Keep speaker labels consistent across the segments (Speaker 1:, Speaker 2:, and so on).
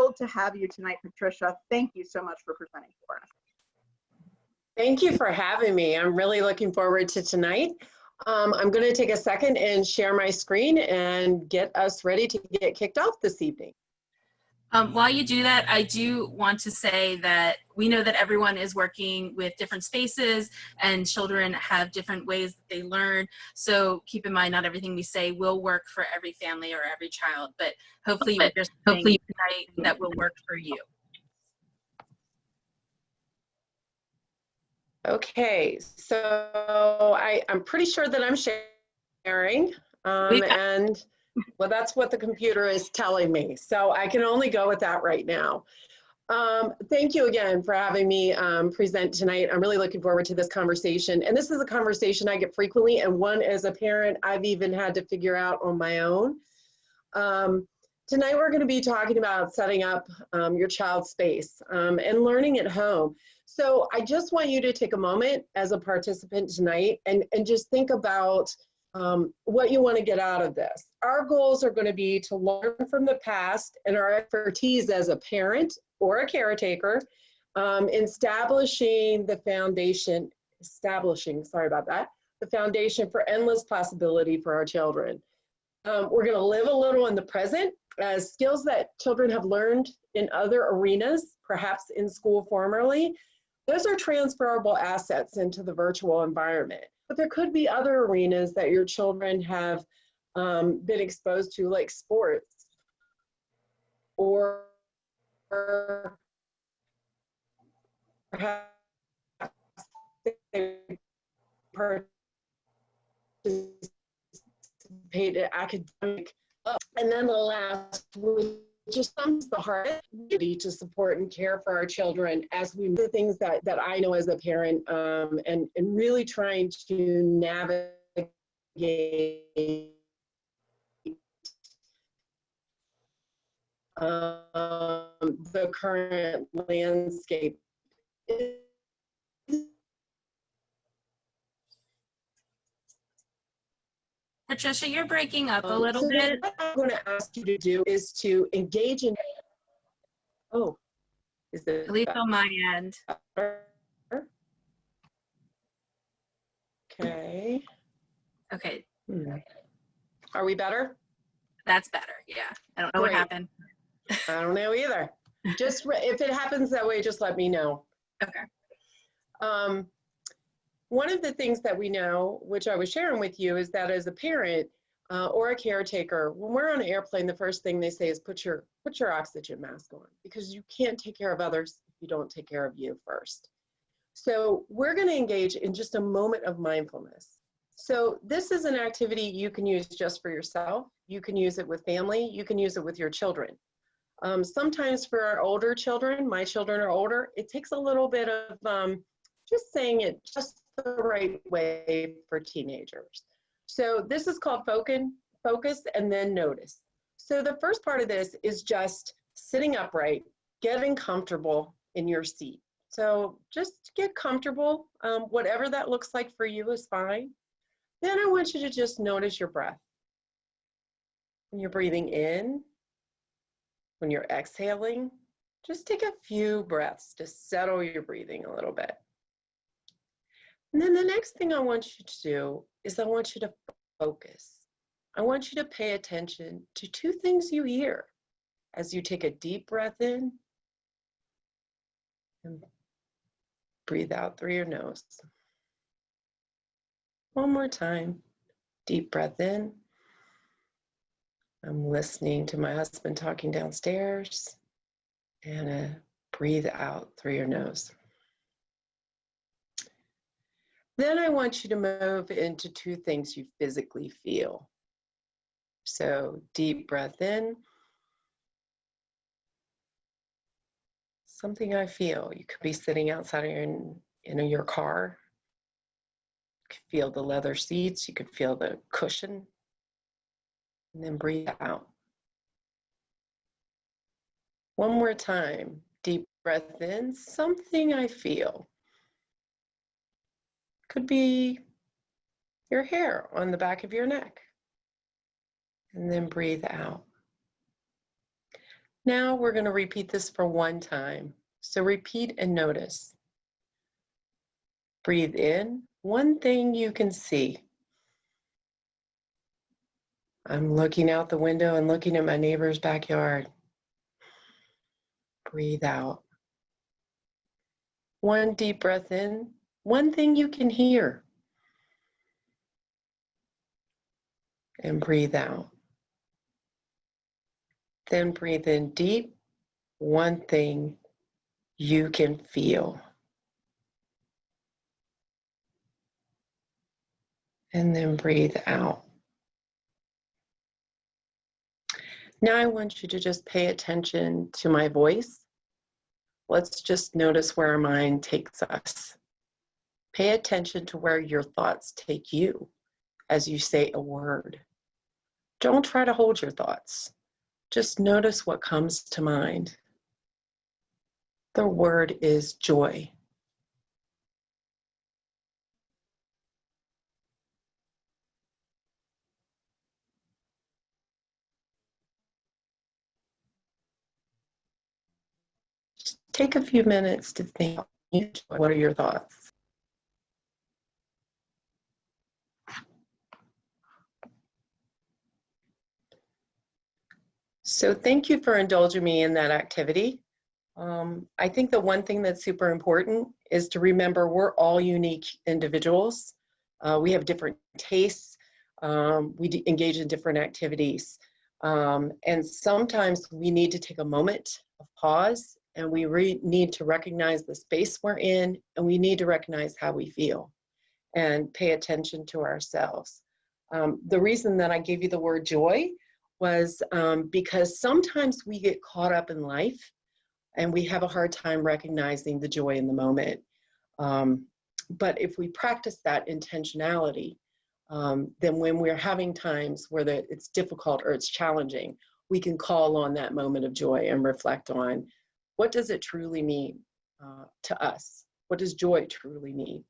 Speaker 1: thrilled to have you tonight, Patricia. Thank you so much for presenting for us.
Speaker 2: Thank you for having me. I'm really looking forward to tonight. I'm going to take a second and share my screen and get us ready to get kicked off this evening.
Speaker 3: While you do that, I do want to say that we know that everyone is working with different spaces and children have different ways that they learn. So keep in mind, not everything we say will work for every family or every child, but hopefully you hear something tonight that will work for you.
Speaker 2: Okay, so I'm pretty sure that I'm sharing, and well, that's what the computer is telling me. So I can only go with that right now. Thank you again for having me present tonight. I'm really looking forward to this conversation. And this is a conversation I get frequently, and one as a parent I've even had to figure out on my own. Tonight we're going to be talking about setting up your child's space and learning at home. So I just want you to take a moment as a participant tonight and just think about what you want to get out of this. Our goals are going to be to learn from the past and our expertise as a parent or a caretaker in establishing the foundation for endless possibility for our children. We're going to live a little in the present as skills that children have learned in other arenas, perhaps in school formerly. Those are transferable assets into the virtual environment. But there could be other arenas that your children have been exposed to, like sports, or perhaps they participated academic. And then the last, which is the hardest, to support and care for our children as we do things that I know as a parent, and really trying to navigate the current landscape.
Speaker 3: Patricia, you're breaking up a little bit.
Speaker 2: What I'm going to ask you to do is to engage in, is it
Speaker 3: at least on my end?
Speaker 2: Okay.
Speaker 3: Okay.
Speaker 2: Are we better?
Speaker 3: That's better, yeah. I don't know what happened.
Speaker 2: I don't know either. Just if it happens that way, just let me know.
Speaker 3: Okay.
Speaker 2: One of the things that we know, which I was sharing with you, is that as a parent or a caretaker, when we're on an airplane, the first thing they say is put your oxygen mask on, because you can't take care of others if you don't take care of you first. So we're going to engage in just a moment of mindfulness. So this is an activity you can use just for yourself. You can use it with family. You can use it with your children. Sometimes for our older children, my children are older, it takes a little bit of just saying it just the right way for teenagers. So this is called focus and then notice. So the first part of this is just sitting upright, getting comfortable in your seat. So just get comfortable. Whatever that looks like for you is fine. Then I want you to just notice your breath. When you're breathing in, when you're exhaling, just take a few breaths to settle your breathing a little bit. And then the next thing I want you to do is I want you to focus. I want you to pay attention to two things you hear as you take a deep breath in and breathe out through your nose. One more time. Deep breath in. I'm listening to my husband talking downstairs, and breathe out through your nose. Then I want you to move into two things you physically feel. So deep breath in. Something I feel. You could be sitting outside of your car. You could feel the leather seats. You could feel the cushion. And then breathe out. One more time. Deep breath in. Something I feel. Could be your hair on the back of your neck. And then breathe out. Now we're going to repeat this for one time. So repeat and notice. Breathe in, one thing you can see. I'm looking out the window and looking at my neighbor's backyard. Breathe out. One deep breath in, one thing you can hear. And breathe out. Then breathe in deep, one thing you can feel. And then breathe out. Now I want you to just pay attention to my voice. Let's just notice where our mind takes us. Pay attention to where your thoughts take you as you say a word. Don't try to hold your thoughts. Just notice what comes to mind. The word is joy. Just take a few minutes to think, what are your thoughts? So thank you for indulging me in that activity. I think the one thing that's super important is to remember we're all unique individuals. We have different tastes. We engage in different activities. And sometimes we need to take a moment of pause, and we need to recognize the space we're in, and we need to recognize how we feel and pay attention to ourselves. The reason that I gave you the word joy was because sometimes we get caught up in life and we have a hard time recognizing the joy in the moment. But if we practice that intentionality, then when we're having times where it's difficult or it's challenging, we can call on that moment of joy and reflect on what does it truly mean to us? What does joy truly mean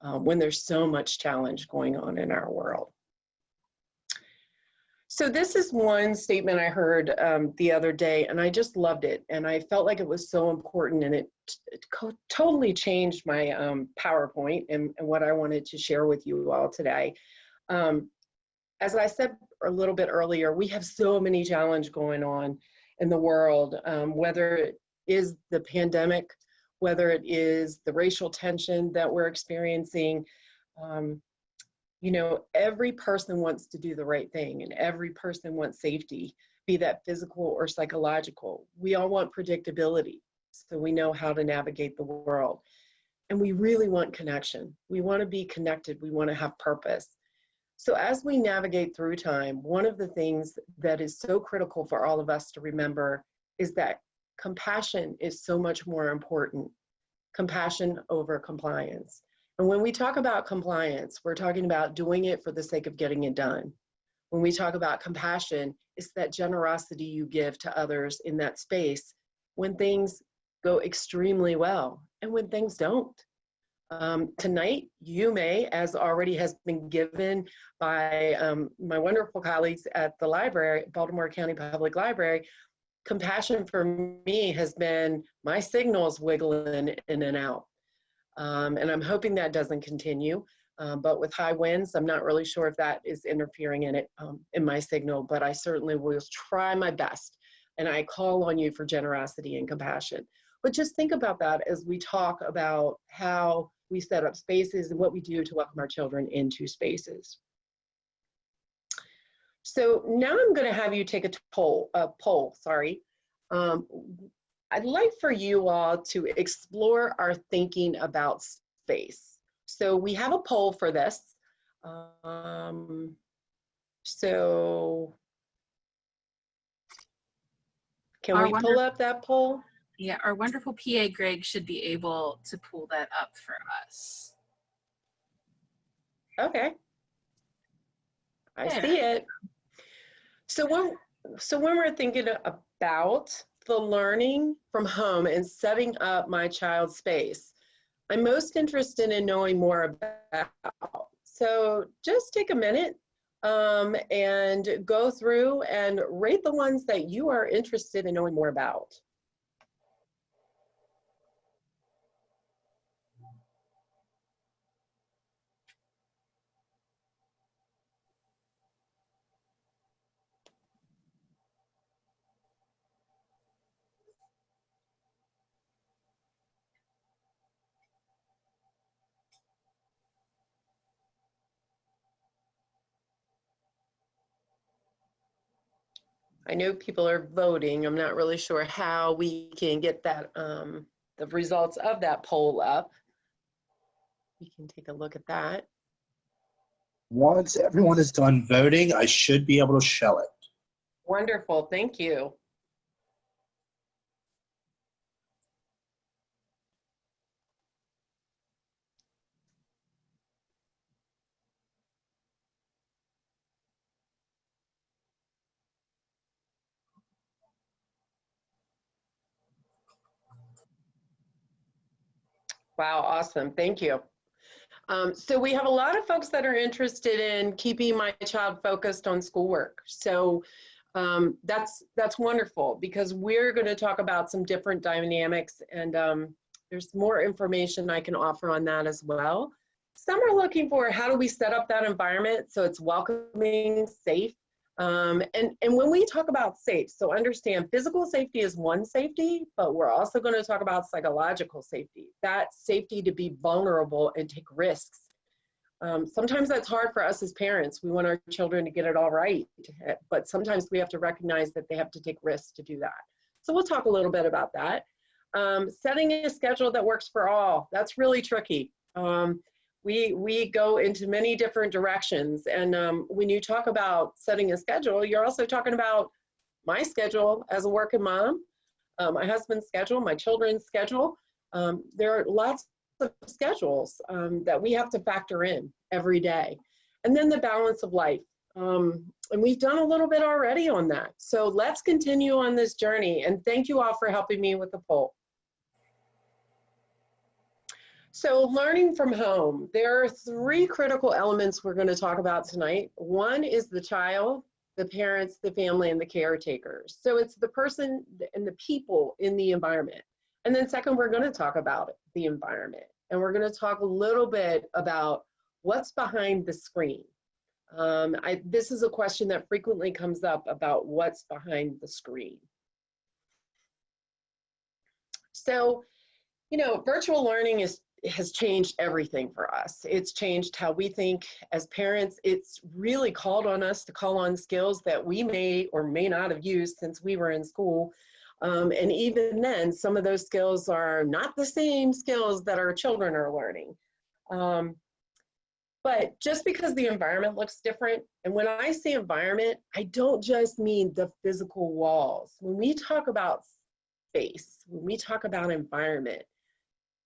Speaker 2: when there's so much challenge going on in our world? So this is one statement I heard the other day, and I just loved it. And I felt like it was so important, and it totally changed my PowerPoint and what I wanted to share with you all today. As I said a little bit earlier, we have so many challenges going on in the world, whether it is the pandemic, whether it is the racial tension that we're experiencing. You know, every person wants to do the right thing, and every person wants safety, be that physical or psychological. We all want predictability, so we know how to navigate the world. And we really want connection. We want to be connected. We want to have purpose. So as we navigate through time, one of the things that is so critical for all of us to remember is that compassion is so much more important. Compassion over compliance. And when we talk about compliance, we're talking about doing it for the sake of getting it done. When we talk about compassion, it's that generosity you give to others in that space when things go extremely well and when things don't. Tonight, you may, as already has been given by my wonderful colleagues at the library, Baltimore County Public Library, compassion for me has been my signals wiggling in and out. And I'm hoping that doesn't continue. But with high winds, I'm not really sure if that is interfering in it, in my signal, but I certainly will try my best. And I call on you for generosity and compassion. But just think about that as we talk about how we set up spaces and what we do to welcome our children into spaces. So now I'm going to have you take a poll. I'd like for you all to explore our thinking about space. So we have a poll for this. So can we pull up that poll?
Speaker 3: Yeah, our wonderful PA Greg should be able to pull that up for us.
Speaker 2: Okay. I see it. So when we're thinking about the learning from home and setting up my child's space, I'm most interested in knowing more about. So just take a minute, and go through and rate the ones that you are interested in knowing more about. I know people are voting. I'm not really sure how we can get that, the results of that poll up. We can take a look at that.
Speaker 4: Once everyone is done voting, I should be able to show it.
Speaker 2: Wonderful, thank you. Wow, awesome, thank you. So we have a lot of folks that are interested in keeping my child focused on schoolwork. So that's wonderful, because we're going to talk about some different dynamics, and there's more information I can offer on that as well. Some are looking for, how do we set up that environment so it's welcoming, safe? And when we talk about safe, so understand physical safety is one safety, but we're also going to talk about psychological safety, that safety to be vulnerable and take risks. Sometimes that's hard for us as parents. We want our children to get it all right, but sometimes we have to recognize that they have to take risks to do that. So we'll talk a little bit about that. Setting a schedule that works for all, that's really tricky. We go into many different directions, and when you talk about setting a schedule, you're also talking about my schedule as a working mom, my husband's schedule, my children's schedule. There are lots of schedules that we have to factor in every day. And then the balance of life. And we've done a little bit already on that. So let's continue on this journey. And thank you all for helping me with the poll. So learning from home, there are 3 critical elements we're going to talk about tonight. One is the child, the parents, the family, and the caretakers. So it's the person and the people in the environment. And then second, we're going to talk about the environment. And we're going to talk a little bit about what's behind the screen. This is a question that frequently comes up about what's behind the screen. So, you know, virtual learning has changed everything for us. It's changed how we think as parents. It's really called on us to call on skills that we may or may not have used since we were in school. And even then, some of those skills are not the same skills that our children are learning. But just because the environment looks different, and when I say environment, I don't just mean the physical walls. When we talk about space, when we talk about environment,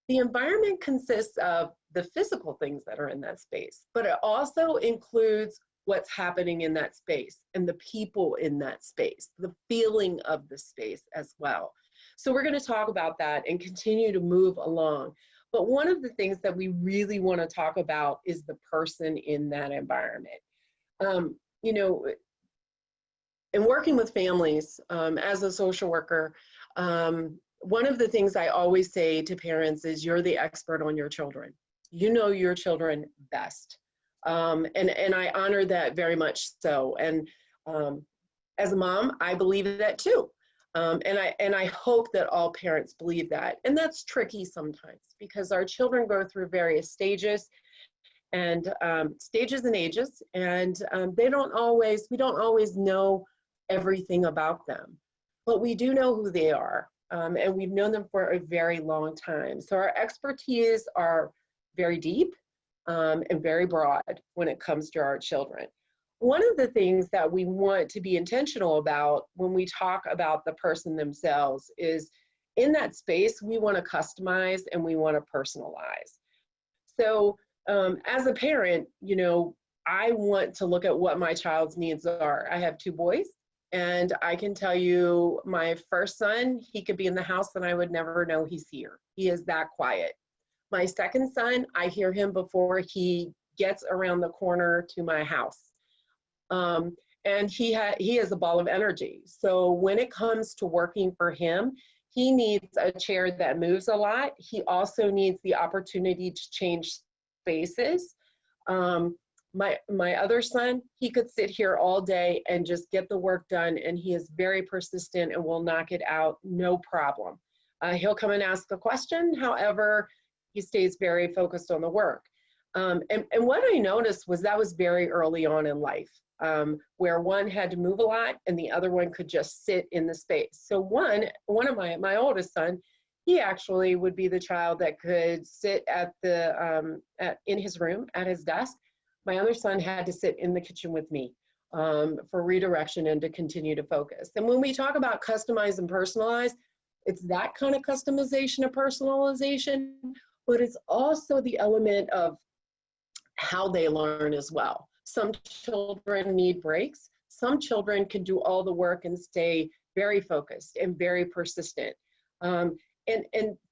Speaker 2: the environment consists of the physical things that are in that space, but it also includes what's happening in that space and the people in that space, the feeling of the space as well. So we're going to talk about that and continue to move along. But one of the things that we really want to talk about is the person in that environment. You know, in working with families as a social worker, one of the things I always say to parents is, you're the expert on your children. You know your children best. And I honor that very much so. And as a mom, I believe that too. And I hope that all parents believe that. And that's tricky sometimes, because our children go through various stages and ages, and we don't always know everything about them, but we do know who they are. And we've known them for a very long time. So our expertise are very deep and very broad when it comes to our children. One of the things that we want to be intentional about when we talk about the person themselves is, in that space, we want to customize and we want to personalize. So as a parent, you know, I want to look at what my child's needs are. I have 2 boys. And I can tell you, my first son, he could be in the house and I would never know he's here. He is that quiet. My second son, I hear him before he gets around the corner to my house. And he is a ball of energy. So when it comes to working for him, he needs a chair that moves a lot. He also needs the opportunity to change spaces. My other son, he could sit here all day and just get the work done, and he is very persistent and will knock it out, no problem. He'll come and ask a question, however, he stays very focused on the work. And what I noticed was that was very early on in life, where one had to move a lot and the other one could just sit in the space. So one of my oldest son, he actually would be the child that could sit at the in his room at his desk. My other son had to sit in the kitchen with me for redirection and to continue to focus. And when we talk about customize and personalize, it's that kind of customization of personalization, but it's also the element of how they learn as well. Some children need breaks. Some children can do all the work and stay very focused and very persistent. And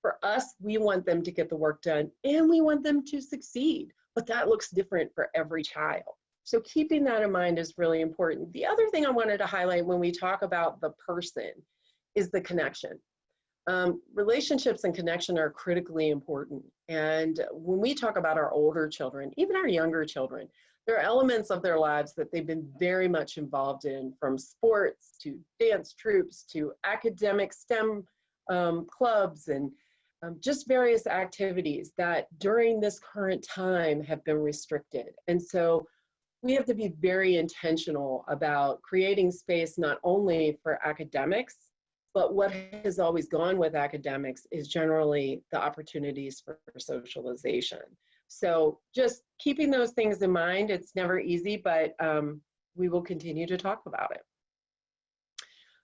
Speaker 2: for us, we want them to get the work done and we want them to succeed, but that looks different for every child. So keeping that in mind is really important. The other thing I wanted to highlight when we talk about the person is the connection. Relationships and connection are critically important. And when we talk about our older children, even our younger children, there are elements of their lives that they've been very much involved in, from sports to dance troupes to academic STEM clubs and just various activities that during this current time have been restricted. And so we have to be very intentional about creating space not only for academics, but what has always gone with academics is generally the opportunities for socialization. So just keeping those things in mind, it's never easy, but we will continue to talk about it.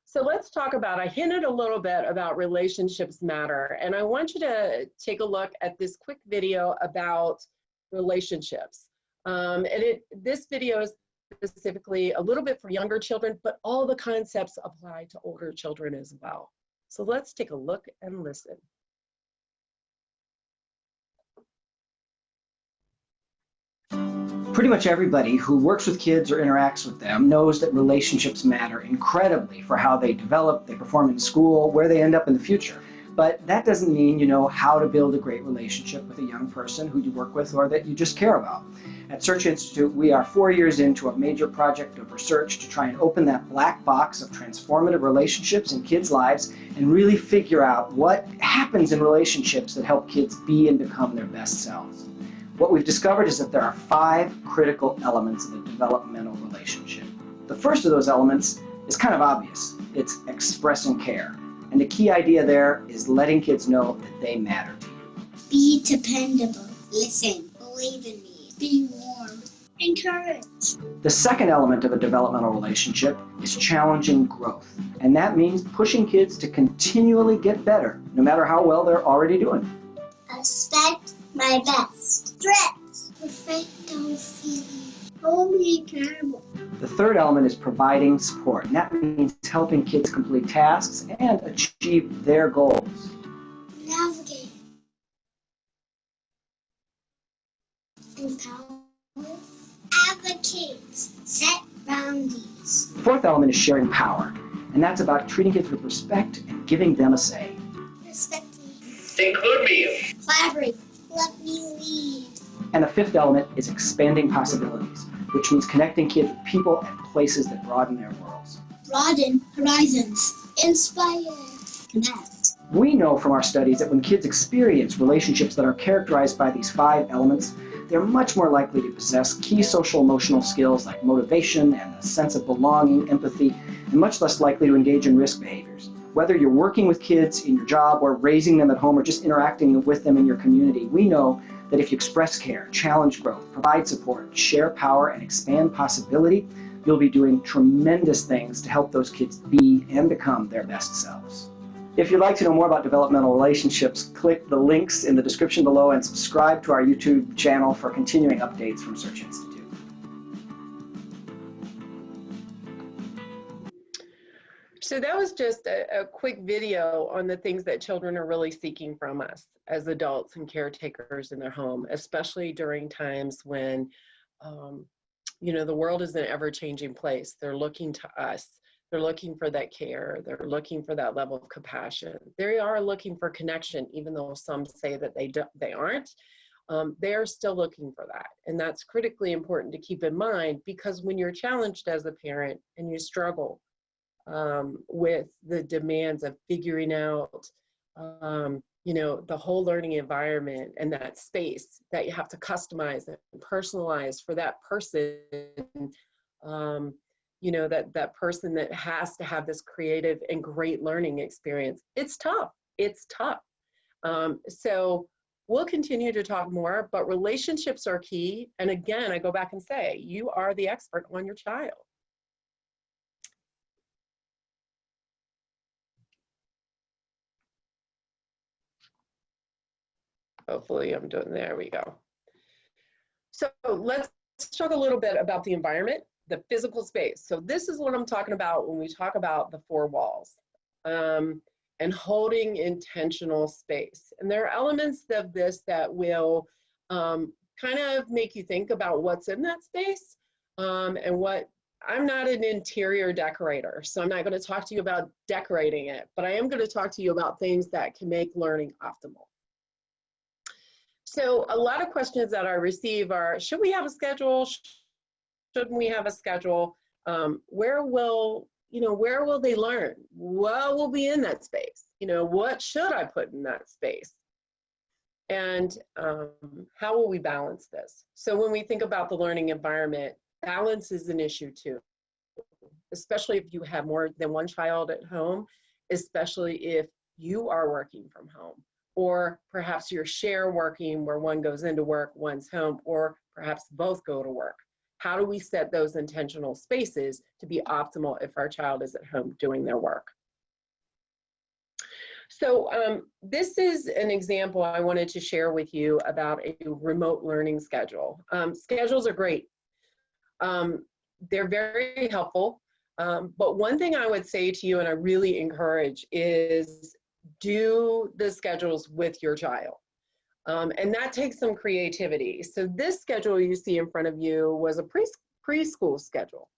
Speaker 2: So let's talk about, I hinted a little bit about relationships matter, and I want you to take a look at this quick video about relationships. This video is specifically a little bit for younger children, but all the concepts apply to older children as well. So let's take a look and listen.
Speaker 5: Pretty much everybody who works with kids or interacts with them knows that relationships matter incredibly for how they develop, they perform in school, where they end up in the future. But that doesn't mean you know how to build a great relationship with a young person who you work with or that you just care about. At Search Institute, we are 4 years into a major project of research to try and open that black box of transformative relationships in kids' lives and really figure out what happens in relationships that help kids be and become their best selves. What we've discovered is that there are 5 critical elements of a developmental relationship. The first of those elements is kind of obvious. It's expressing care. And the key idea there is letting kids know that they matter to you.
Speaker 6: Be dependable. Listen. Believe in me. Be warm. Encourage.
Speaker 5: The second element of a developmental relationship is challenging growth. And that means pushing kids to continually get better, no matter how well they're already doing.
Speaker 6: Expect my best. Stretch. Perfecto feeling. Hold me accountable.
Speaker 5: The third element is providing support, and that means helping kids complete tasks and achieve their goals.
Speaker 6: Navigate. Empower. Advocate. Set boundaries.
Speaker 5: The fourth element is sharing power, and that's about treating kids with respect and giving them a say.
Speaker 6: Respect me.
Speaker 4: Include me.
Speaker 6: Collaborate. Let me lead.
Speaker 5: And the fifth element is expanding possibilities, which means connecting kids with people and places that broaden their worlds.
Speaker 6: Broaden horizons. Inspire. Connect.
Speaker 5: We know from our studies that when kids experience relationships that are characterized by these 5 elements, they're much more likely to possess key social emotional skills like motivation and a sense of belonging, empathy, and much less likely to engage in risk behaviors. Whether you're working with kids in your job or raising them at home or just interacting with them in your community, we know that if you express care, challenge growth, provide support, share power, and expand possibility, you'll be doing tremendous things to help those kids be and become their best selves. If you'd like to know more about developmental relationships, click the links in the description below and subscribe to our YouTube channel for continuing updates from Search Institute.
Speaker 2: So that was just a quick video on the things that children are really seeking from us as adults and caretakers in their home, especially during times when you know, the world is an ever-changing place. They're looking to us. They're looking for that care. They're looking for that level of compassion. They are looking for connection, even though some say that they aren't. They are still looking for that. And that's critically important to keep in mind, because when you're challenged as a parent and you struggle with the demands of figuring out, you know, the whole learning environment and that space that you have to customize and personalize for that person, you know, that person that has to have this creative and great learning experience. It's tough. It's tough. So we'll continue to talk more, but relationships are key. And again, I go back and say, you are the expert on your child. Hopefully I'm doing, there we go. So let's talk a little bit about the environment, the physical space. So this is what I'm talking about when we talk about the 4 walls and holding intentional space. And there are elements of this that will kind of make you think about what's in that space and what. I'm not an interior decorator, so I'm not going to talk to you about decorating it, but I am going to talk to you about things that can make learning optimal. So a lot of questions that I receive are, should we have a schedule? Shouldn't we have a schedule? Where will they learn? What will be in that space? You know, what should I put in that space? And how will we balance this? So when we think about the learning environment, balance is an issue too, especially if you have more than one child at home, especially if you are working from home. Or perhaps you're share working where one goes into work, one's home, or perhaps both go to work. How do we set those intentional spaces to be optimal if our child is at home doing their work? So this is an example I wanted to share with you about a remote learning schedule. Schedules are great. They're very helpful. But one thing I would say to you, and I really encourage, is do the schedules with your child. And that takes some creativity. So this schedule you see in front of you was a preschool schedule.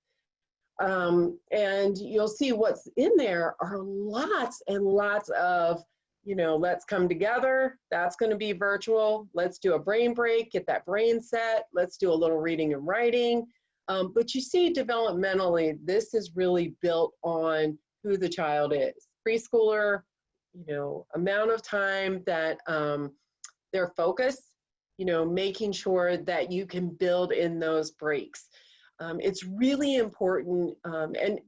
Speaker 2: And you'll see what's in there are lots and lots of, you know, let's come together. That's going to be virtual. Let's do a brain break, get that brain set. Let's do a little reading and writing. But you see, developmentally, this is really built on who the child is. Preschooler, you know, amount of time that their focus, you know, making sure that you can build in those breaks. It's really important, and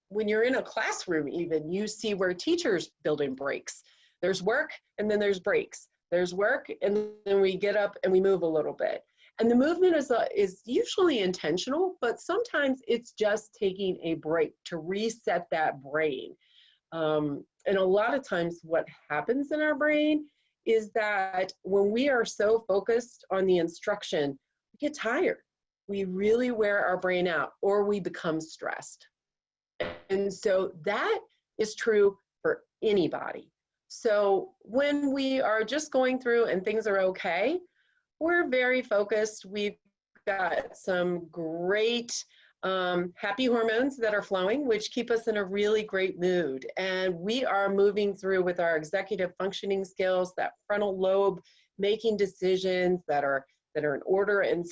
Speaker 2: when you're in a classroom even, you see where teachers build in breaks. There's work, and then there's breaks. There's work, and then we get up and we move a little bit. And the movement is usually intentional, but sometimes it's just taking a break to reset that brain. And a lot of times what happens in our brain is that when we are so focused on the instruction, we get tired. We really wear our brain out, or we become stressed. And so that is true for anybody. So when we are just going through and things are okay, we're very focused. We've got some great happy hormones that are flowing, which keep us in a really great mood. And we are moving through with our executive functioning skills, that frontal lobe, making decisions that are in order and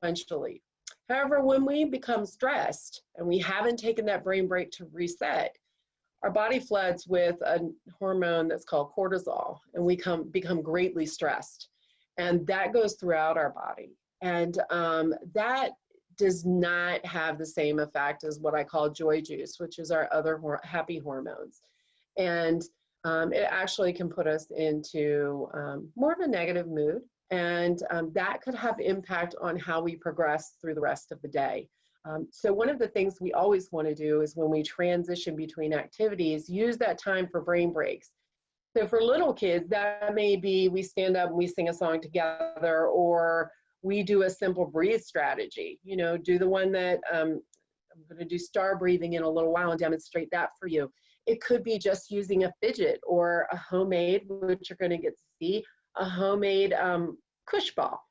Speaker 2: sequentially. However, when we become stressed and we haven't taken that brain break to reset, our body floods with a hormone that's called cortisol, and we become greatly stressed. And that goes throughout our body. And that does not have the same effect as what I call joy juice, which is our other happy hormones. And it actually can put us into more of a negative mood. And that could have impact on how we progress through the rest of the day. So one of the things we always want to do is when we transition between activities, use that time for brain breaks. So for little kids, that may be we stand up and we sing a song together, or we do a simple breathe strategy. You know, do the one that I'm going to do star breathing in a little while and demonstrate that for you. It could be just using a fidget or a homemade, which you're going to get to see, a homemade cush ball.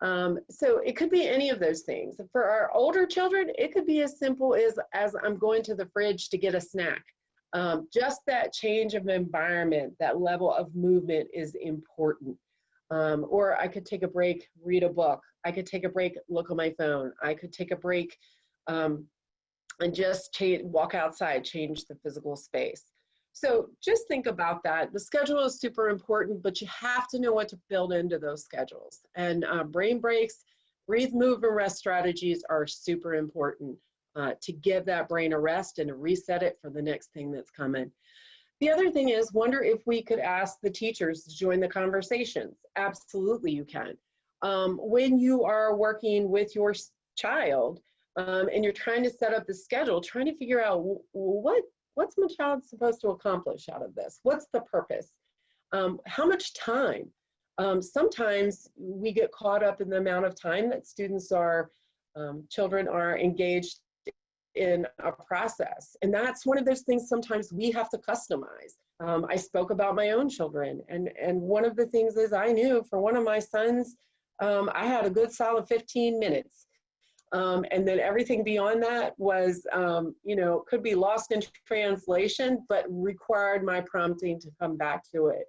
Speaker 2: So it could be any of those things. For our older children, it could be as simple as I'm going to the fridge to get a snack. Just that change of environment, that level of movement is important. Or I could take a break, read a book. I could take a break, look on my phone. I could take a break and just walk outside, change the physical space. So just think about that. The schedule is super important, but you have to know what to build into those schedules. And brain breaks, breathe, move, and rest strategies are super important to give that brain a rest and to reset it for the next thing that's coming. The other thing is, wonder if we could ask the teachers to join the conversations. Absolutely, you can. When you are working with your child and you're trying to set up the schedule, trying to figure out what's my child supposed to accomplish out of this? What's the purpose? How much time? Sometimes we get caught up in the amount of time that children are engaged in a process. And that's one of those things sometimes we have to customize. I spoke about my own children. And one of the things is I knew for one of my sons, I had a good solid 15 minutes. And then everything beyond that was, could be lost in translation, but required my prompting to come back to it.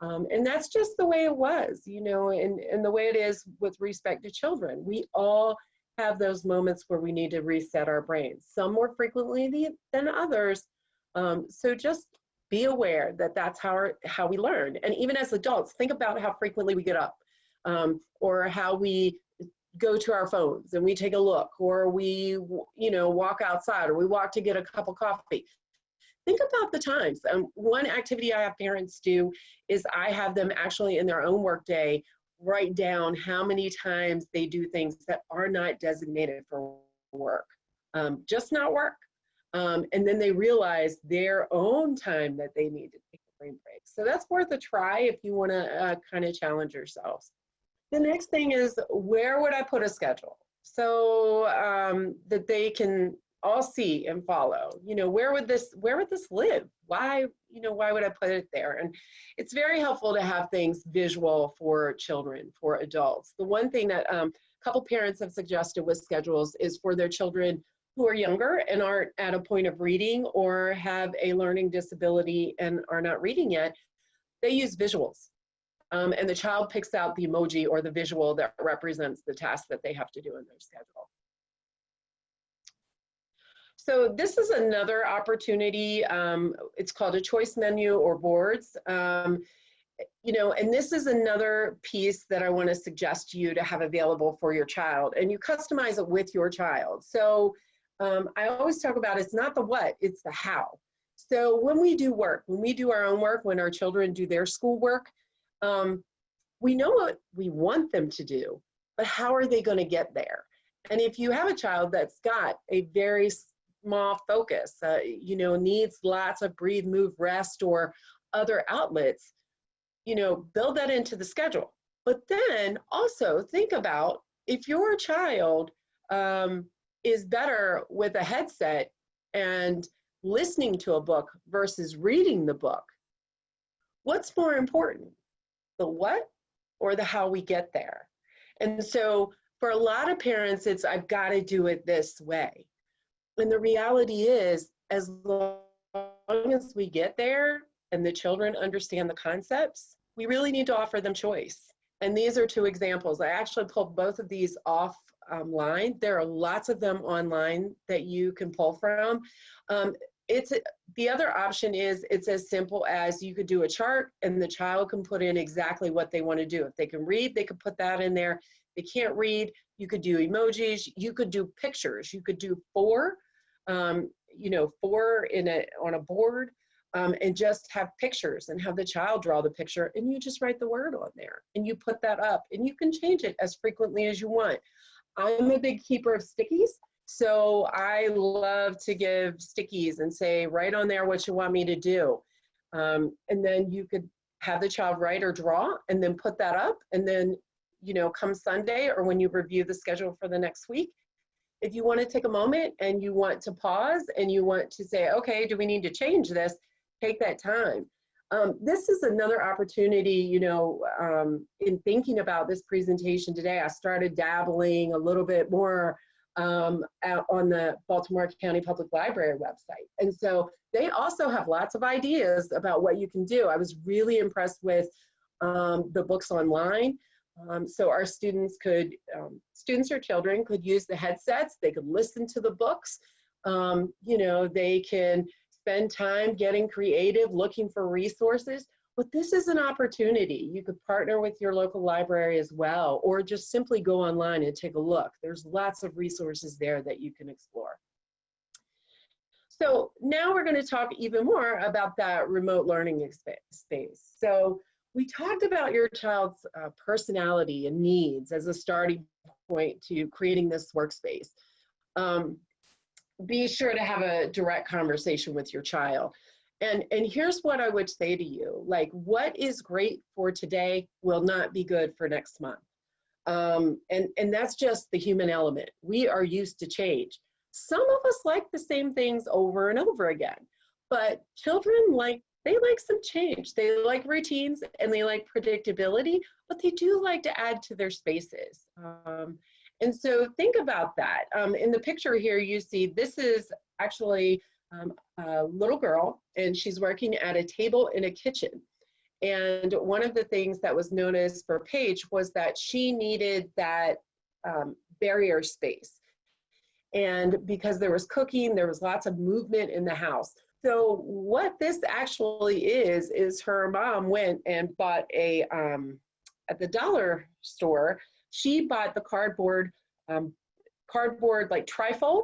Speaker 2: And that's just the way it was, and the way it is with respect to children. We all have those moments where we need to reset our brains, some more frequently than others. So just be aware that that's how we learn. And even as adults, think about how frequently we get up, or how we go to our phones and we take a look, or we, walk outside, or we walk to get a cup of coffee. Think about the times. One activity I have parents do is I have them actually in their own work day write down how many times they do things that are not designated for work, just not work. And then they realize their own time that they need to take a brain break. So that's worth a try if you want to kind of challenge yourselves. The next thing is, where would I put a schedule so that they can all see and follow? Where would this live? Why would I put it there? And it's very helpful to have things visual for children, for adults. The one thing that a couple parents have suggested with schedules is for their children who are younger and aren't at a point of reading, or have a learning disability and are not reading yet, they use visuals. And the child picks out the emoji or the visual that represents the task that they have to do in their schedule. So this is another opportunity. It's called a choice menu or boards. And this is another piece that I want to suggest to you to have available for your child, and you customize it with your child. So I always talk about, it's not the what, it's the how. So when we do work, when we do our own work, when our children do their schoolwork, we know what we want them to do, but how are they going to get there? And if you have a child that's got a very small focus, needs lots of breathe, move, rest, or other outlets, build that into the schedule. But then also think about, if your child is better with a headset and listening to a book versus reading the book, what's more important? The what or the how we get there? And so for a lot of parents, it's, I've got to do it this way. And the reality is, as long as we get there and the children understand the concepts, we really need to offer them choice. And these are two examples. I actually pulled both of these offline. There are lots of them online that you can pull from. The other option is, it's as simple as, you could do a chart and the child can put in exactly what they want to do. If they can read, they could put that in there. They can't read, you could do emojis, you could do pictures, you could do four on a board, and just have pictures and have the child draw the picture, and you just write the word on there and you put that up, and you can change it as frequently as you want. I'm a big keeper of stickies. So I love to give stickies and say, write on there what you want me to do. And then you could have the child write or draw and then put that up. And then, come Sunday, or when you review the schedule for the next week, if you want to take a moment and you want to pause and you want to say, okay, do we need to change this? Take that time. This is another opportunity, you know, in thinking about this presentation today. I started dabbling a little bit more out on the Baltimore County Public Library website. And so they also have lots of ideas about what you can do. I was really impressed with the books online. So our students could, students or children could use the headsets, they could listen to the books, you know, they can spend time getting creative, looking for resources. But this is an opportunity. You could partner with your local library as well, or just simply go online and take a look. There's lots of resources there that you can explore. So now we're going to talk even more about that remote learning space. So we talked about your child's personality and needs as a starting point to creating this workspace. Be sure to have a direct conversation with your child. And here's what I would say to you, like, what is great for today will not be good for next month. And that's just the human element. We are used to change. Some of us like the same things over and over again, but children they like some change. They like routines and they like predictability, but they do like to add to their spaces. And so think about that. In the picture here, you see this is actually a little girl, and she's working at a table in a kitchen. And one of the things that was noticed for Paige was that she needed that barrier space. And because there was cooking, there was lots of movement in the house. So what this actually is her mom went and bought a, at the dollar store, she bought the cardboard like trifold,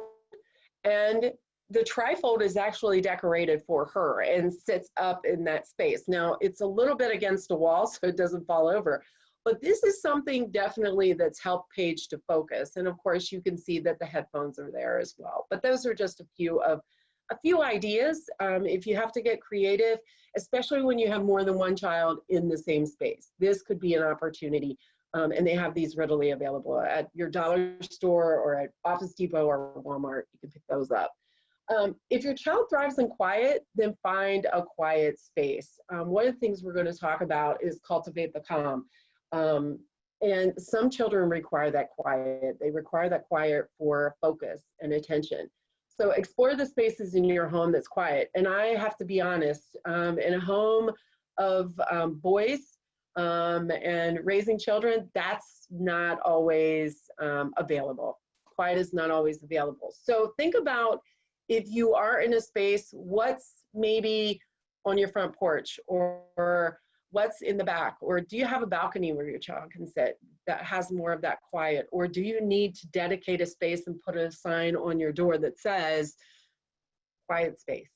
Speaker 2: and the trifold is actually decorated for her and sits up in that space. Now it's a little bit against a wall so it doesn't fall over, but this is something definitely that's helped Paige to focus. And of course you can see that the headphones are there as well. But those are just a few ideas. If you have to get creative, especially when you have more than one child in the same space, this could be an opportunity. And they have these readily available at your dollar store or at Office Depot or Walmart. You can pick those up. If your child thrives in quiet, then find a quiet space. One of the things we're going to talk about is cultivate the calm. And some children require that quiet. They require that quiet for focus and attention. So explore the spaces in your home that's quiet. And I have to be honest, in a home of boys and raising children, that's not always available. Quiet is not always available. So think about, if you are in a space, what's maybe on your front porch, or what's in the back, or do you have a balcony where your child can sit that has more of that quiet, or do you need to dedicate a space and put a sign on your door that says quiet space?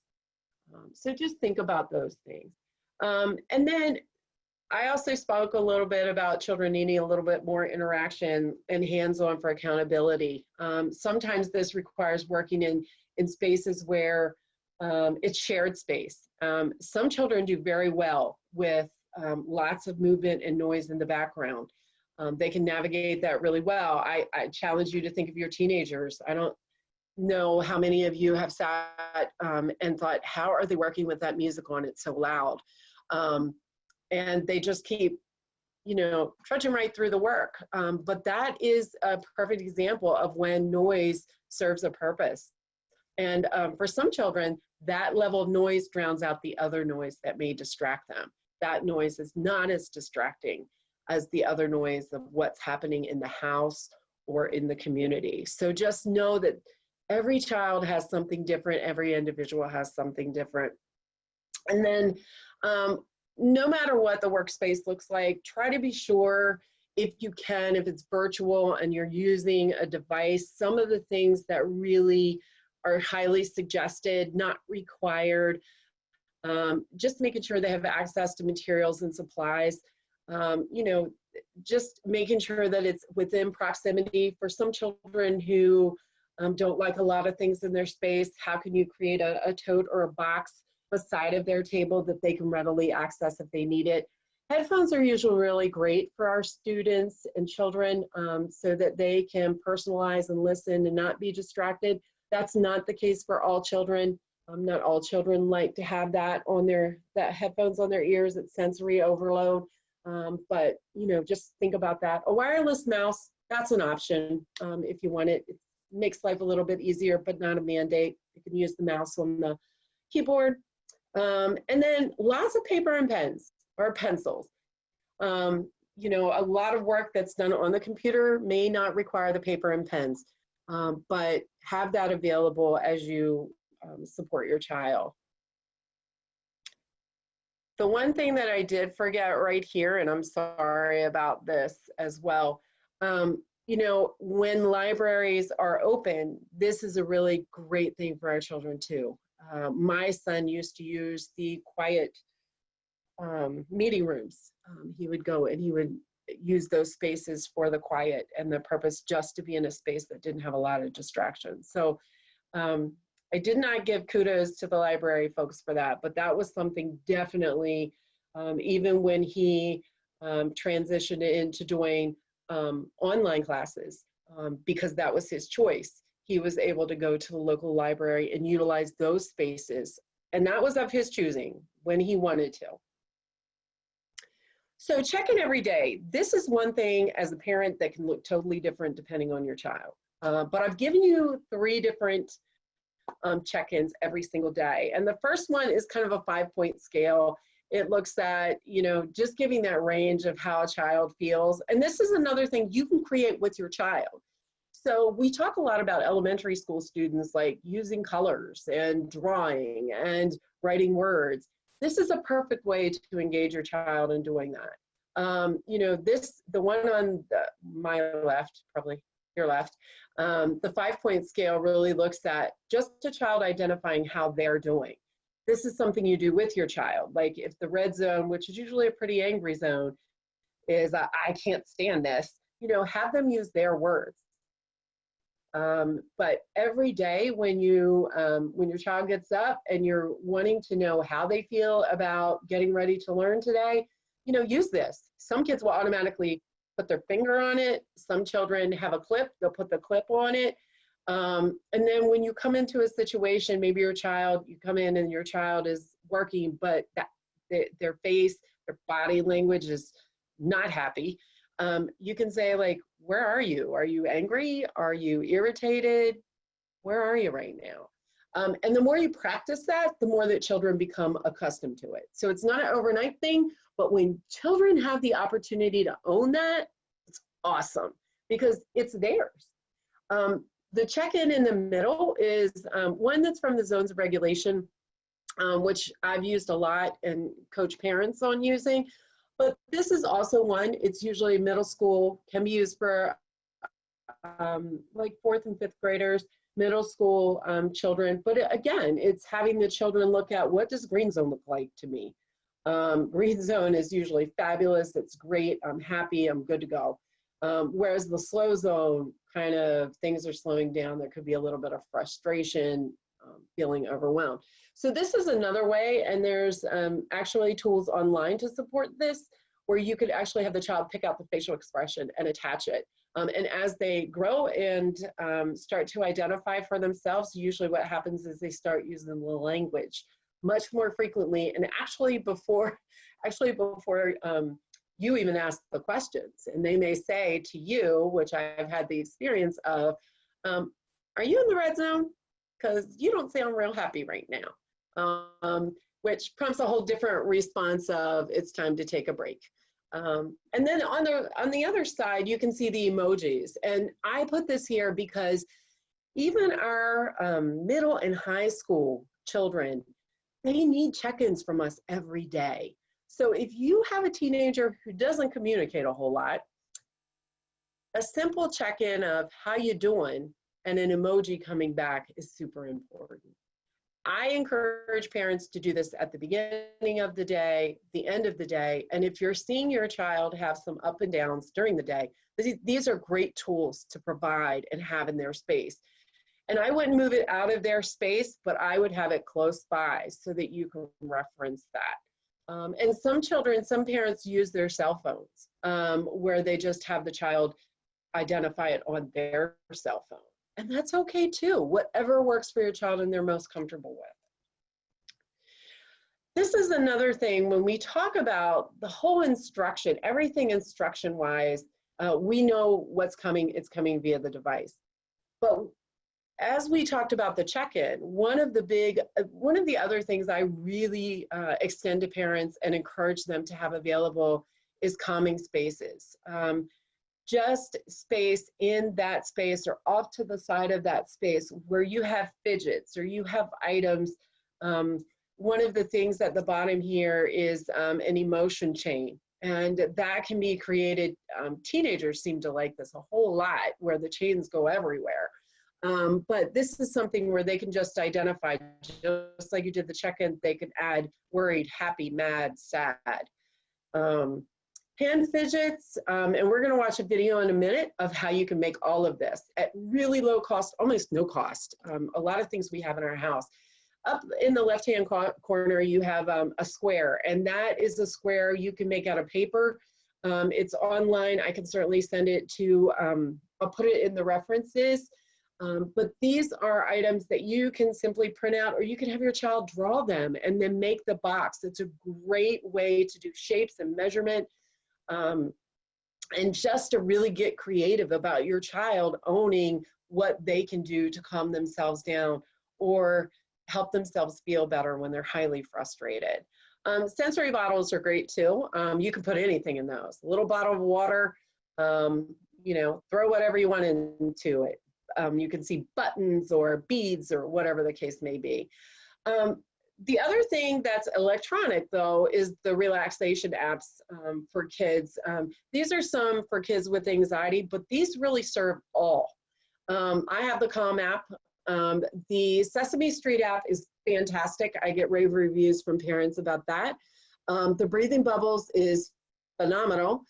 Speaker 2: So just think about those things. And then I also spoke a little bit about children needing a little bit more interaction and hands-on for accountability. Sometimes this requires working in spaces where it's shared space. Some children do very well with lots of movement and noise in the background. They can navigate that really well. I challenge you to think of your teenagers. I don't know how many of you have sat and thought, how are they working with that music on? It's so loud. And they just keep, you know, trudging right through the work. But that is a perfect example of when noise serves a purpose. And for some children, that level of noise drowns out the other noise that may distract them. That noise is not as distracting as the other noise of what's happening in the house or in the community. So just know that every child has something different. Every individual has something different. And then no matter what the workspace looks like, try to be sure, if you can, if it's virtual and you're using a device, some of the things that really are highly suggested, not required, just making sure they have access to materials and supplies, you know, just making sure that it's within proximity. For some children who don't like a lot of things in their space, how can you create a tote or a box beside of their table that they can readily access if they need it? Headphones are usually really great for our students and children so that they can personalize and listen and not be distracted. That's not the case for all children. Not all children like to have that on that headphones on their ears. It's sensory overload. But just think about that. A wireless mouse, that's an option if you want it. It makes life a little bit easier, but not a mandate. You can use the mouse on the keyboard. And then lots of paper and pens or pencils. A lot of work that's done on the computer may not require the paper and pens, but have that available as you support your child. The one thing that I did forget right here, and I'm sorry about this as well, when libraries are open, this is a really great thing for our children too. My son used to use the quiet meeting rooms. He would go and he would use those spaces for the quiet and the purpose just to be in a space that didn't have a lot of distractions. So I did not give kudos to the library folks for that, but that was something definitely, even when he transitioned into doing online classes, because that was his choice, he was able to go to the local library and utilize those spaces. And that was of his choosing when he wanted to. So check in every day. This is one thing as a parent that can look totally different depending on your child. But I've given you 3 different check-ins every single day. And the first one is kind of a 5-point scale. It looks at, just giving that range of how a child feels. And this is another thing you can create with your child. So we talk a lot about elementary school students like using colors and drawing and writing words. This is a perfect way to engage your child in doing that. The one on my left, probably your left, the 5-point scale really looks at just a child identifying how they're doing. This is something you do with your child. Like if the red zone, which is usually a pretty angry zone, is I can't stand this, have them use their words. But every day when your child gets up and you're wanting to know how they feel about getting ready to learn today, use this. Some kids will automatically put their finger on it. Some children have a clip, they'll put the clip on it. And then when you come into a situation, maybe you come in and your child is working, but their face, their body language is not happy. You can say like, where are you? Are you angry? Are you irritated? Where are you right now? And the more you practice that, the more that children become accustomed to it. So it's not an overnight thing, but when children have the opportunity to own that, it's awesome because it's theirs. The check-in in the middle is one that's from the zones of regulation, which I've used a lot and coach parents on using. But this is also one, it's usually middle school, can be used for like 4th and 5th graders, middle school children. But again, it's having the children look at what does green zone look like to me. Green zone is usually fabulous, it's great, I'm happy, I'm good to go. Whereas the slow zone, kind of things are slowing down, there could be a little bit of frustration, feeling overwhelmed. So this is another way, and there's actually tools online to support this, where you could actually have the child pick out the facial expression and attach it. And as they grow and start to identify for themselves, usually what happens is they start using the language much more frequently, and actually before you even ask the questions. And they may say to you, which I've had the experience of, are you in the red zone? Because you don't sound real happy right now, which prompts a whole different response of it's time to take a break. And then on the other side, you can see the emojis. And I put this here because even our middle and high school children, they need check-ins from us every day. So if you have a teenager who doesn't communicate a whole lot, a simple check-in of how you doing and an emoji coming back is super important. I encourage parents to do this at the beginning of the day, the end of the day, and if you're seeing your child have some up and downs during the day, these are great tools to provide and have in their space. And I wouldn't move it out of their space, but I would have it close by so that you can reference that. And some parents use their cell phones where they just have the child identify it on their cell phone. And that's okay too, whatever works for your child and they're most comfortable with. This is another thing when we talk about the whole instruction, everything instruction wise, we know what's coming, it's coming via the device. But as we talked about the check-in, one of the other things I really extend to parents and encourage them to have available is calming spaces. Just space in that space or off to the side of that space where you have fidgets or you have items. One of the things at the bottom here is an emotion chain, and that can be created. Teenagers seem to like this a whole lot, where the chains go everywhere. But this is something where they can just identify, just like you did the check-in, they can add worried, happy, mad, sad. Hand fidgets, and we're gonna watch a video in a minute of how you can make all of this at really low cost, almost no cost. A lot of things we have in our house. Up in the left-hand corner, you have a square, and that is a square you can make out of paper. It's online. I can certainly send it to, I'll put it in the references. But these are items that you can simply print out, or you can have your child draw them and then make the box. It's a great way to do shapes and measurement, and just to really get creative about your child owning what they can do to calm themselves down or help themselves feel better when they're highly frustrated. Sensory bottles are great too. You can put anything in those. A little bottle of water, you know, throw whatever you want into it. You can see buttons or beads or whatever the case may be. The other thing that's electronic though is the relaxation apps for kids. These are some for kids with anxiety, but these really serve all. I have the Calm app. The Sesame Street app is fantastic. I get rave reviews from parents about that. The Breathing Bubbles is phenomenal.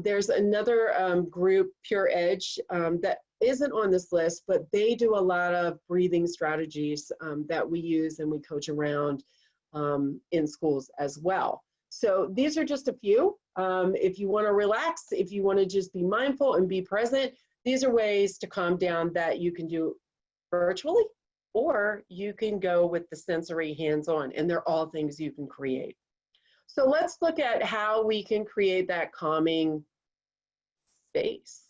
Speaker 2: There's another group, Pure Edge, that isn't on this list, but they do a lot of breathing strategies that we use and we coach around in schools as well. So these are just a few. If you want to relax, if you want to just be mindful and be present, these are ways to calm down that you can do virtually, or you can go with the sensory hands-on, and they're all things you can create. So let's look at how we can create that calming space.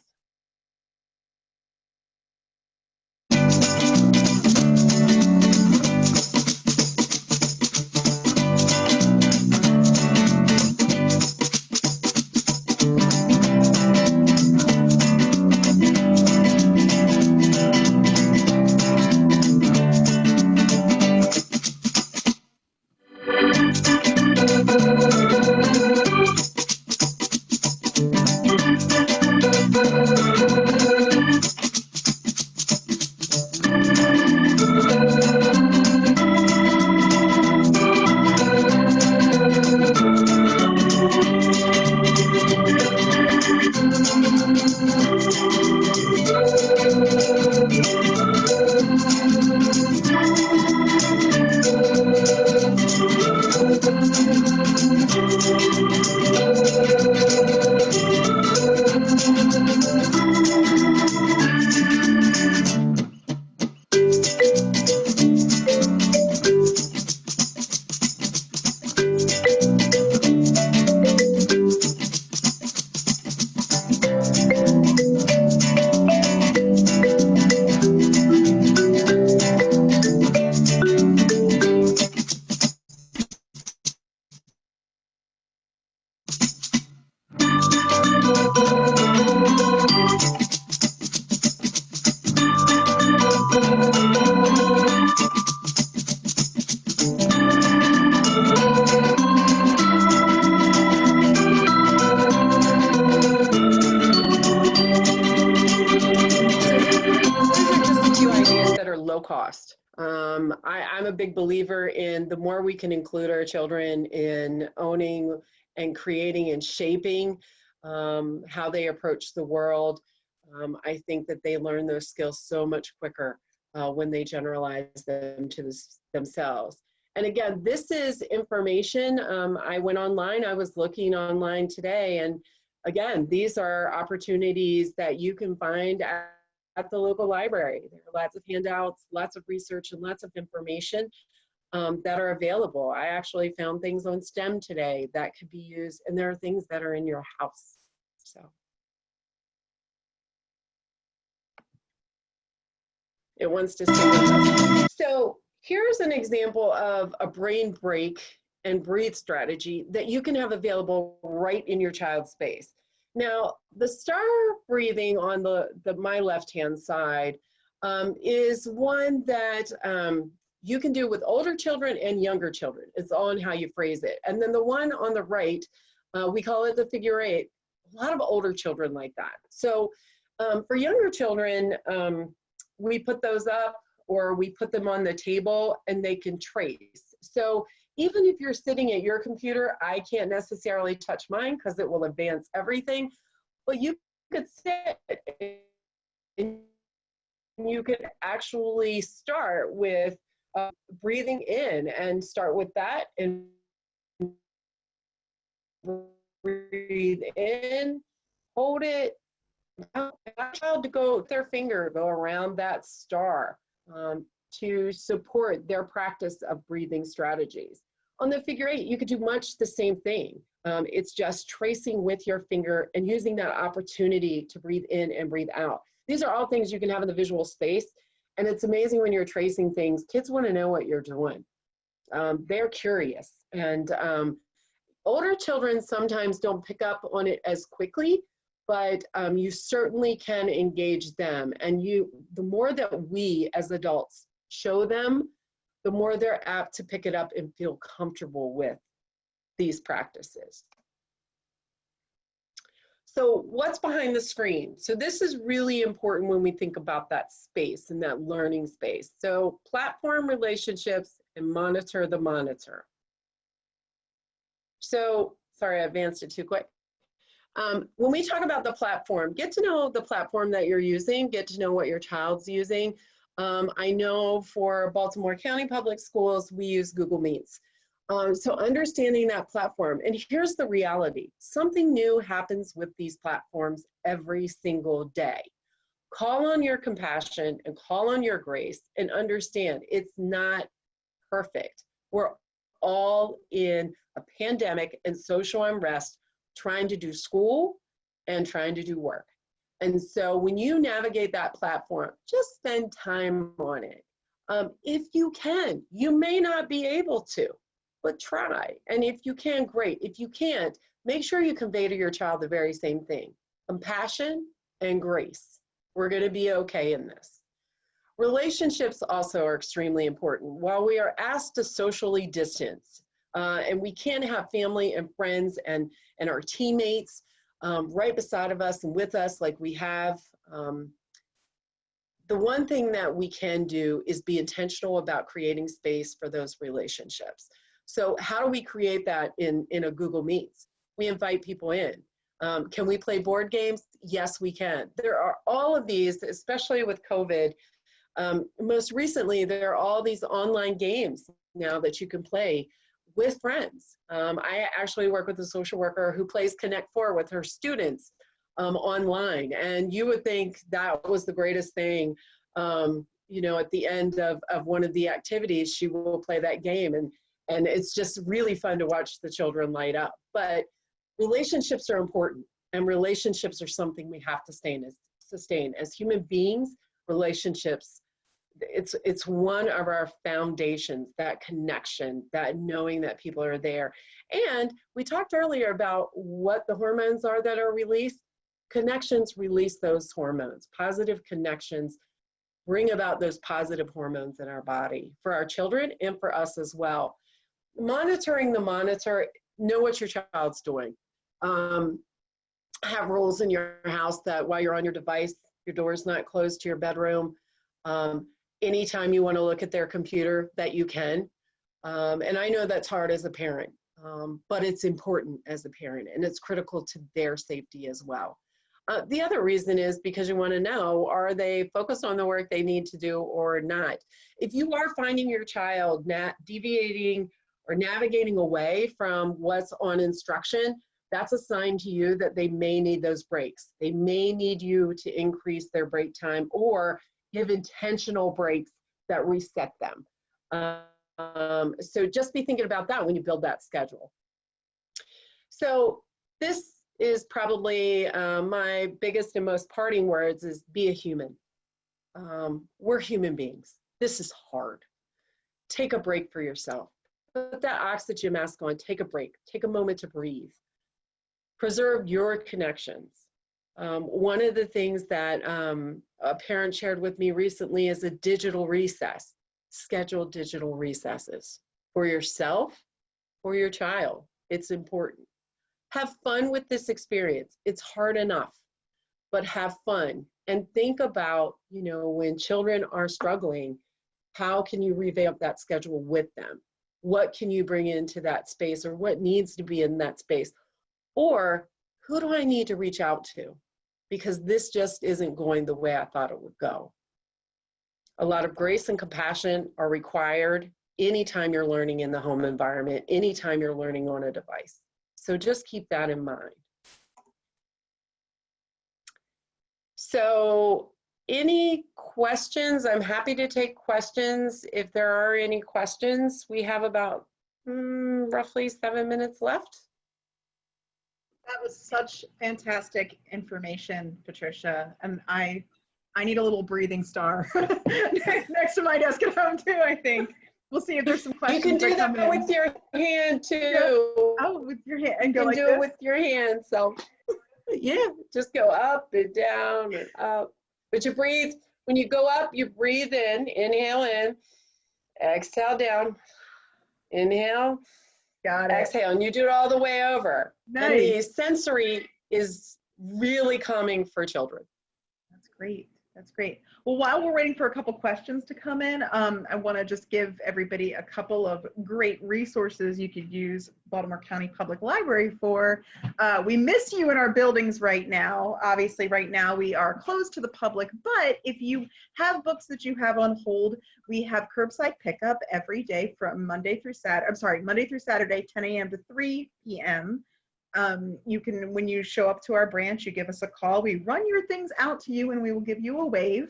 Speaker 2: Cost. I'm a big believer in the more we can include our children in owning and creating and shaping how they approach the world. I think that they learn those skills so much quicker when they generalize them to themselves. And again, this is information. I went online, I was looking online today, and again, these are opportunities that you can find at the local library. There are lots of handouts, lots of research, and lots of information. that are available. I actually found things on STEM today that could be used, and there are things that are in your house. So it wants to stay with us. So here's an example of a brain break and breathe strategy that you can have available right in your child's space. Now, the star breathing on my left-hand side is one that you can do with older children and younger children. It's all in how you phrase it. And then the one on the right, we call it the figure 8. A lot of older children like that. So for younger children, we put those up or we put them on the table and they can trace. So even if you're sitting at your computer, I can't necessarily touch mine because it will advance everything, but you could sit and you could actually start with breathing in and start with that and breathe in, hold it, child to go around that star to support their practice of breathing strategies. On the figure 8, you could do much the same thing. It's just tracing with your finger and using that opportunity to breathe in and breathe out. These are all things you can have in the visual space. And it's amazing when you're tracing things, kids want to know what you're doing. They're curious. And older children sometimes don't pick up on it as quickly, but you certainly can engage them. And the more that we as adults show them, the more they're apt to pick it up and feel comfortable with these practices. So what's behind the screen? So this is really important when we think about that space and that learning space. So platform relationships and monitor the monitor. So, sorry, I advanced it too quick. When we talk about the platform, get to know the platform that you're using, get to know what your child's using. I know for Baltimore County Public Schools, we use Google Meets. So understanding that platform, and here's the reality. Something new happens with these platforms every single day. Call on your compassion and call on your grace and understand it's not perfect. We're all in a pandemic and social unrest, trying to do school and trying to do work. And so when you navigate that platform, just spend time on it. If you can, you may not be able to, but try. And if you can, great. If you can't, make sure you convey to your child the very same thing: compassion and grace. We're going to be okay in this. Relationships also are extremely important. While we are asked to socially distance, and we can have family and friends and our teammates right beside of us and with us like we have, the one thing that we can do is be intentional about creating space for those relationships. So how do we create that in a Google Meets? We invite people in. Can we play board games? Yes, we can. There are all of these, especially with COVID. Most recently, there are all these online games now that you can play with friends. I actually work with a social worker who plays Connect 4 with her students online. And you would think that was the greatest thing. You know, at the end of one of the activities, she will play that game. And it's just really fun to watch the children light up. But relationships are important. And relationships are something we have to sustain. As human beings, relationships, it's one of our foundations, that connection, that knowing that people are there. And we talked earlier about what the hormones are that are released. Connections release those hormones. Positive connections bring about those positive hormones in our body for our children and for us as well. Monitoring the monitor, know what your child's doing. Have rules in your house that while you're on your device, your door's not closed to your bedroom. Anytime you want to look at their computer, that you can. And I know that's hard as a parent, but it's important as a parent, and it's critical to their safety as well. The other reason is because you want to know, are they focused on the work they need to do or not? If you are finding your child deviating or navigating away from what's on instruction, that's a sign to you that they may need those breaks. They may need you to increase their break time or give intentional breaks that reset them. So just be thinking about that when you build that schedule. So this is probably my biggest and most parting words is be a human. We're human beings. This is hard. Take a break for yourself. Put that oxygen mask on, take a break, take a moment to breathe. Preserve your connections. One of the things that a parent shared with me recently is a digital recess. Schedule digital recesses for yourself, for your child. It's important. Have fun with this experience. It's hard enough, but have fun. And think about, when children are struggling, how can you revamp that schedule with them? What can you bring into that space, or what needs to be in that space? Or who do I need to reach out to? Because this just isn't going the way I thought it would go. A lot of grace and compassion are required anytime you're learning in the home environment, anytime you're learning on a device. So just keep that in mind. So any questions? I'm happy to take questions if there are any questions. We have about roughly 7 minutes left.
Speaker 1: That was such fantastic information, Patricia. And I need a little breathing star next to my desk at home too, I think. We'll see if there's some questions.
Speaker 2: You can do that with your hand too. Yeah.
Speaker 1: Oh, with your hand. And go
Speaker 2: you can
Speaker 1: like
Speaker 2: do
Speaker 1: this?
Speaker 2: it with your hand. So yeah, just go up and down and up. But you breathe, when you go up, you breathe in, inhale in, exhale down, inhale,
Speaker 1: got it.
Speaker 2: exhale, and you do it all the way over.
Speaker 1: Nice.
Speaker 2: And the sensory is really calming for children.
Speaker 1: That's great. That's great. Well, while we're waiting for a couple questions to come in, I want to just give everybody a couple of great resources you could use Baltimore County Public Library for. We miss you in our buildings right now. Obviously, right now we are closed to the public, but if you have books that you have on hold, we have curbside pickup every day from Monday through Saturday, 10 a.m. to 3 p.m. You can, when you show up to our branch, you give us a call. We run your things out to you and we will give you a wave.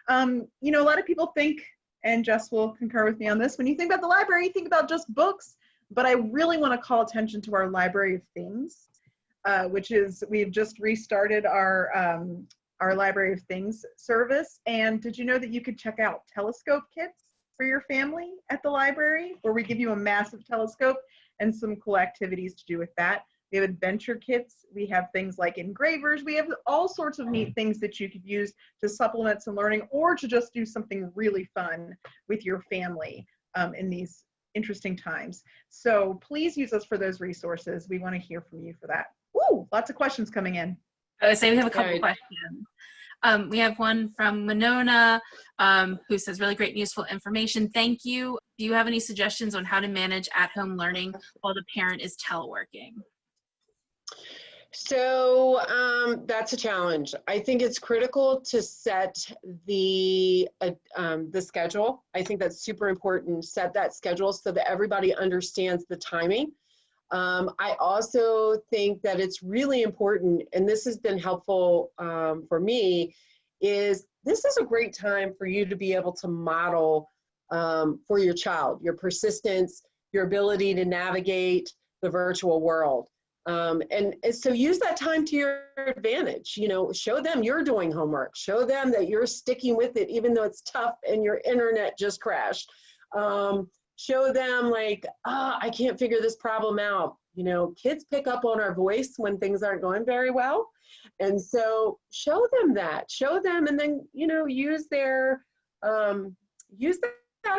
Speaker 1: A lot of people think, and Jess will concur with me on this, when you think about the library, you think about just books, but I really want to call attention to our Library of Things, which is, we've just restarted our Library of Things service. And did you know that you could check out telescope kits for your family at the library, where we give you a massive telescope and some cool activities to do with that? We have adventure kits. We have things like engravers. We have all sorts of neat things that you could use to supplement some learning, or to just do something really fun with your family in these interesting times. So please use us for those resources. We want to hear from you for that. Woo, lots of questions coming in.
Speaker 3: I would say we have a couple questions. We have one from Winona who says, really great and useful information. Thank you. Do you have any suggestions on how to manage at-home learning while the parent is teleworking?
Speaker 2: So that's a challenge. I think it's critical to set the schedule. I think that's super important. Set that schedule so that everybody understands the timing. I also think that it's really important, and this has been helpful for me, is this is a great time for you to be able to model for your child, your persistence, your ability to navigate the virtual world. And so use that time to your advantage. Show them you're doing homework. Show them that you're sticking with it, even though it's tough and your internet just crashed. Show them like, I can't figure this problem out. Kids pick up on our voice when things aren't going very well. And so show them that. Show them, and then, use that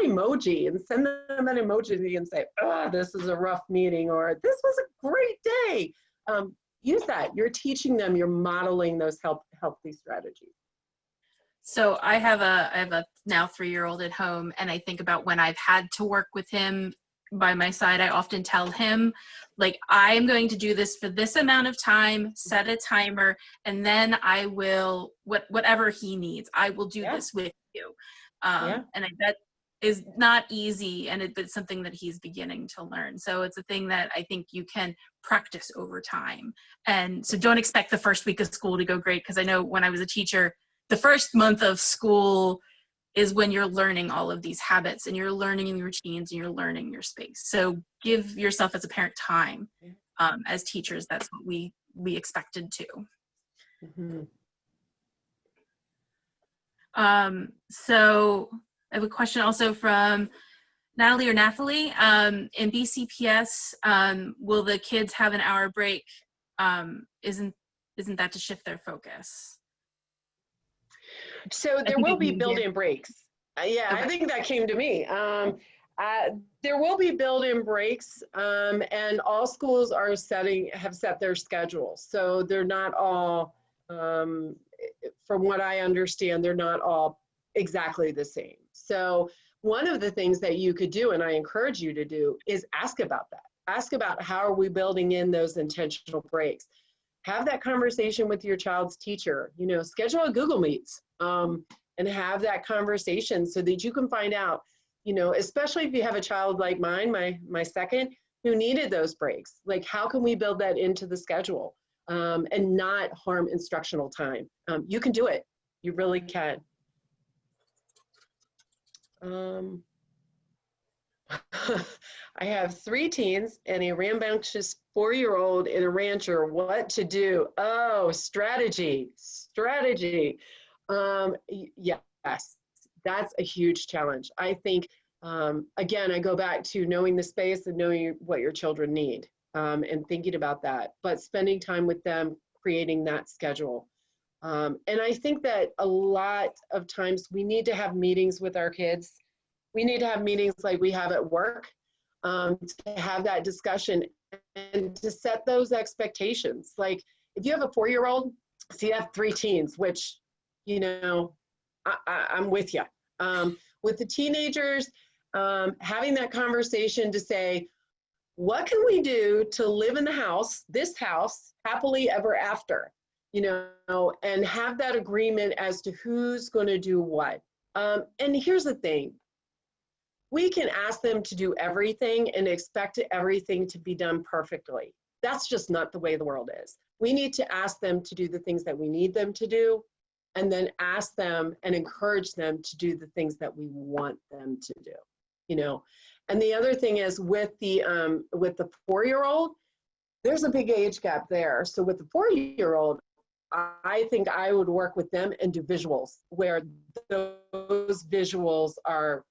Speaker 2: emoji and send them an emoji and say, this is a rough meeting, or this was a great day. Use that. You're teaching them, you're modeling those healthy strategies.
Speaker 3: So I have a now 3-year-old at home, and I think about when I've had to work with him by my side. I often tell him, like, I am going to do this for this amount of time, set a timer, and then I will, whatever he needs, I will do this with you. And that is not easy, and it's something that he's beginning to learn. So it's a thing that I think you can practice over time. And so don't expect the first week of school to go great, because I know when I was a teacher, the first month of school, is when you're learning all of these habits and you're learning your routines and you're learning your space. So give yourself as a parent time. As teachers, that's what we expected to. So I have a question also from Natalie or Nathalie. In BCPS, will the kids have an hour break? Isn't that to shift their focus?
Speaker 2: So there will be built-in breaks. Yeah, okay. I think that came to me. There will be built-in breaks, and all schools have set their schedules. So they're not all, from what I understand, they're not all exactly the same. So one of the things that you could do, and I encourage you to do, is ask about that. Ask about how are we building in those intentional breaks. Have that conversation with your child's teacher. You know, schedule a Google Meets and have that conversation so that you can find out, you know, especially if you have a child like mine, my second, who needed those breaks. Like, how can we build that into the schedule and not harm instructional time? You can do it. You really can. I have 3 teens and a rambunctious 4-year-old and a rancher. What to do? Oh, strategy. Yes, that's a huge challenge. I think, again, I go back to knowing the space and knowing what your children need and thinking about that, but spending time with them, creating that schedule. And I think that a lot of times we need to have meetings with our kids. We need to have meetings like we have at work to have that discussion and to set those expectations. Like if you have a 4-year-old, so you have 3 teens, which, you know, I'm with you. With the teenagers, having that conversation to say, what can we do to live in the house, this house, happily ever after, you know, and have that agreement as to who's going to do what. And here's the thing. We can ask them to do everything and expect everything to be done perfectly. That's just not the way the world is. We need to ask them to do the things that we need them to do, and then ask them and encourage them to do the things that we want them to do, you know. And the other thing is with the 4-year-old, there's a big age gap there. So with the 4-year-old, I think I would work with them and do visuals where those visuals are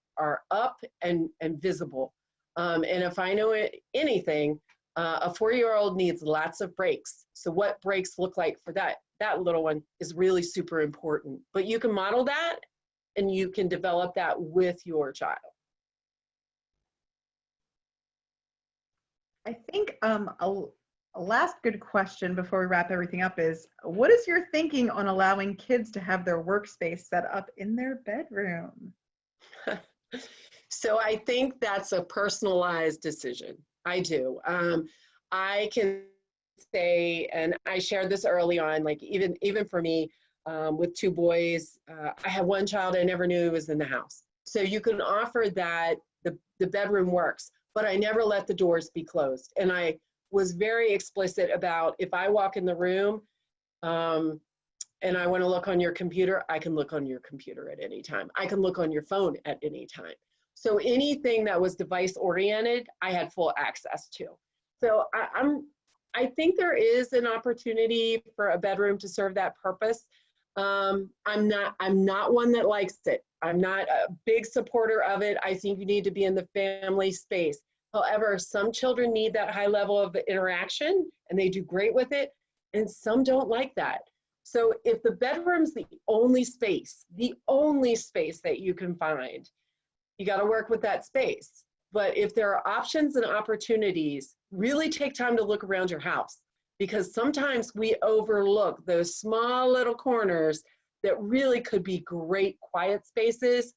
Speaker 2: up and visible. And if I know anything, a 4-year-old needs lots of breaks. So what breaks look like for that little one is really super important. But you can model that and you can develop that with your child.
Speaker 1: I think a last good question before we wrap everything up is, what is your thinking on allowing kids to have their workspace set up in their bedroom?
Speaker 2: So I think that's a personalized decision. I do. I can say, and I shared this early on, like even for me, with 2 boys, I had one child I never knew was in the house. So you can offer that the bedroom works, but I never let the doors be closed. And I was very explicit about if I walk in the room and I want to look on your computer, I can look on your computer at any time. I can look on your phone at any time. So anything that was device oriented, I had full access to. So I think there is an opportunity for a bedroom to serve that purpose. I'm not one that likes it. I'm not a big supporter of it. I think you need to be in the family space. However, some children need that high level of interaction and they do great with it, and some don't like that. So if the bedroom's the only space that you can find, you got to work with that space. But if there are options and opportunities, really take time to look around your house, because sometimes we overlook those small little corners that really could be great quiet spaces,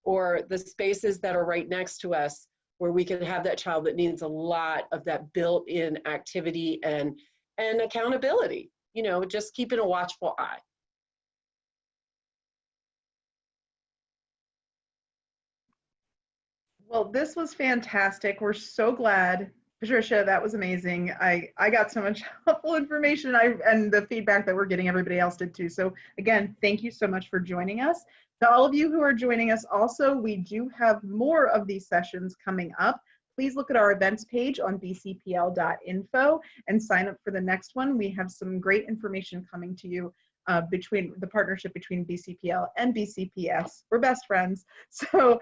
Speaker 2: or the spaces that are right next to us where we can have that child that needs a lot of that built-in activity and accountability, you know, just keeping a watchful eye.
Speaker 1: Well, this was fantastic. We're so glad. Patricia, that was amazing. I got so much helpful information, and the feedback that we're getting, everybody else did too. So again, thank you so much for joining us. To all of you who are joining us also, we do have more of these sessions coming up. Please look at our events page on bcpl.info and sign up for the next one. We have some great information coming to you between the partnership between BCPL and BCPS. We're best friends. So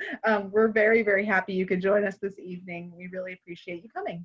Speaker 1: we're very, very happy you could join us this evening. We really appreciate you coming.